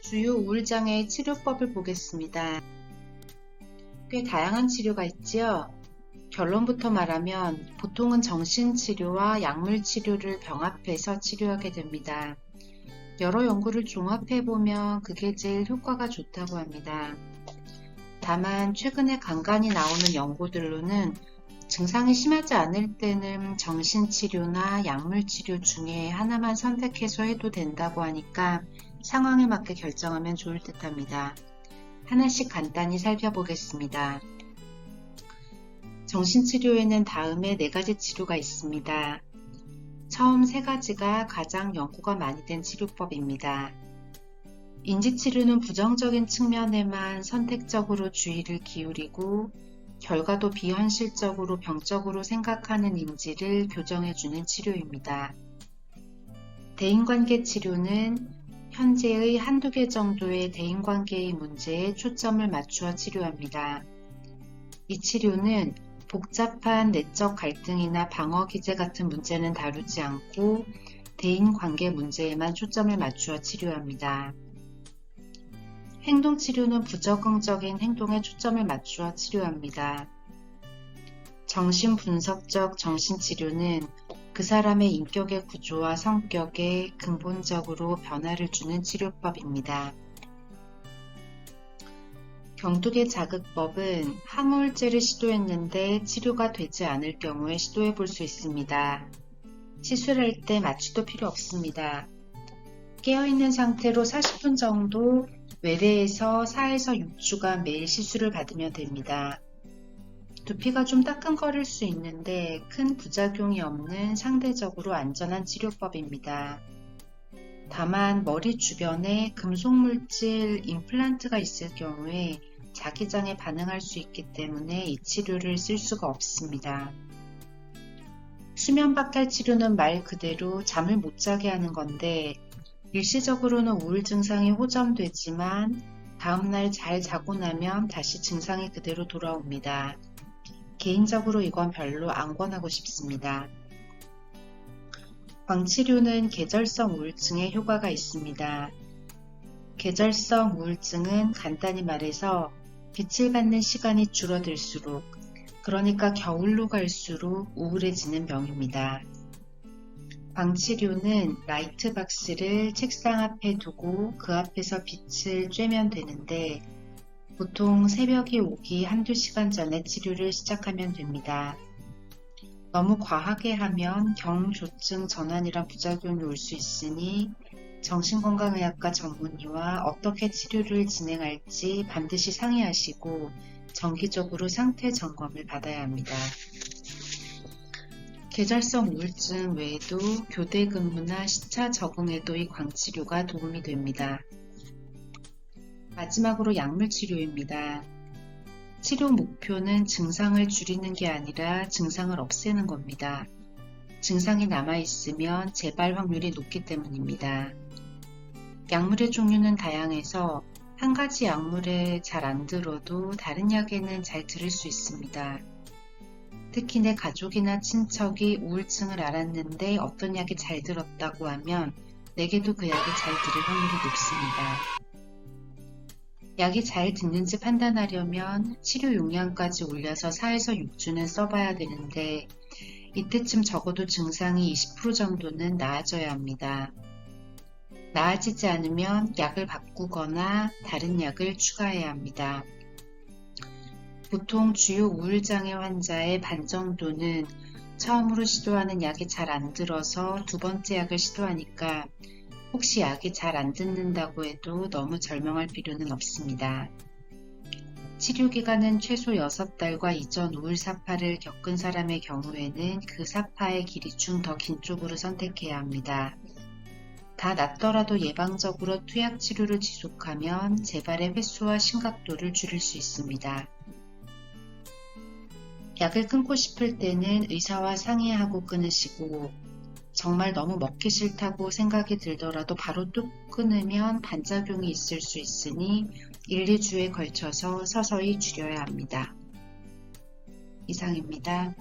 주요 우울장애의 치료법을 보겠습니다. 꽤 다양한 치료가 있지요. 결론부터 말하면 보통은 정신치료와 약물치료를 병합해서 치료하게 됩니다. 여러 연구를 종합해보면 그게 제일 효과가 좋다고 합니다. 다만 최근에 간간히 나오는 연구들로는 증상이 심하지 않을 때는 정신치료나 약물치료 중에 하나만 선택해서 해도 된다고 하니까 상황에 맞게 결정하면 좋을 듯 합니다. 하나씩 간단히 살펴보겠습니다. 정신치료에는 다음에 4가지 치료가 있습니다. 처음 3가지가 가장 연구가 많이 된 치료법입니다. 인지치료는 부정적인 측면에만 선택적으로 주의를 기울이고 결과도 비현실적으로 병적으로 생각하는 인지를 교정해주는 치료입니다. 대인관계 치료는 현재의 한두 개 정도의 대인관계의 문제에 초점을 맞추어 치료합니다. 이 치료는 복잡한 내적 갈등이나 방어 기제 같은 문제는 다루지 않고 대인관계 문제에만 초점을 맞추어 치료합니다. 행동치료는 부적응적인 행동에 초점을 맞추어 치료합니다. 정신분석적 정신치료는 그 사람의 인격의 구조와 성격에 근본적으로 변화를 주는 치료법입니다. 경두계 자극법은 항우울제를 시도했는데 치료가 되지 않을 경우에 시도해 볼 수 있습니다. 시술할 때 마취도 필요 없습니다. 깨어있는 상태로 40분 정도 외래에서 4에서 6주간 매일 시술을 받으면 됩니다. 두피가 좀 따끔거릴 수 있는데 큰 부작용이 없는 상대적으로 안전한 치료법입니다. 다만 머리 주변에 금속물질 임플란트가 있을 경우에 자기장에 반응할 수 있기 때문에 이 치료를 쓸 수가 없습니다. 수면박탈 치료는 말 그대로 잠을 못 자게 하는 건데 일시적으로는 우울 증상이 호전되지만 다음날 잘 자고 나면 다시 증상이 그대로 돌아옵니다. 개인적으로 이건 별로 안 권하고 싶습니다. 광치료는 계절성 우울증에 효과가 있습니다. 계절성 우울증은 간단히 말해서 빛을 받는 시간이 줄어들수록, 그러니까 겨울로 갈수록 우울해지는 병입니다. 광치료는 라이트박스를 책상 앞에 두고 그 앞에서 빛을 쬐면 되는데 보통 새벽이 오기 한두 시간 전에 치료를 시작하면 됩니다. 너무 과하게 하면 경조증 전환이란 부작용이 올 수 있으니 정신건강의학과 전문의와 어떻게 치료를 진행할지 반드시 상의하시고 정기적으로 상태 점검을 받아야 합니다. 계절성 우울증 외에도 교대 근무나 시차 적응에도 이 광치료가 도움이 됩니다. 마지막으로 약물치료입니다. 치료 목표는 증상을 줄이는 게 아니라 증상을 없애는 겁니다. 증상이 남아있으면 재발 확률이 높기 때문입니다. 약물의 종류는 다양해서 한 가지 약물에 잘 안 들어도 다른 약에는 잘 들을 수 있습니다. 특히 내 가족이나 친척이 우울증을 앓았는데 어떤 약이 잘 들었다고 하면 내게도 그 약이 잘 들을 확률이 높습니다. 약이 잘 듣는지 판단하려면 치료 용량까지 올려서 4에서 6주는 써봐야 되는데 이때쯤 적어도 증상이 20% 정도는 나아져야 합니다. 나아지지 않으면 약을 바꾸거나 다른 약을 추가해야 합니다. 보통 주요 우울장애 환자의 반 정도는 처음으로 시도하는 약이 잘 안 들어서 두 번째 약을 시도하니까 혹시 약이 잘 안 듣는다고 해도 너무 절망할 필요는 없습니다. 치료기간은 최소 6달과 이전 우울 사파를 겪은 사람의 경우에는 그 사파의 길이 중 더 긴 쪽으로 선택해야 합니다. 다 낫더라도 예방적으로 투약 치료를 지속하면 재발의 횟수와 심각도를 줄일 수 있습니다. 약을 끊고 싶을 때는 의사와 상의하고 끊으시고 정말 너무 먹기 싫다고 생각이 들더라도 바로 뚝 끊으면 반작용이 있을 수 있으니 1, 2주에 걸쳐서 서서히 줄여야 합니다. 이상입니다.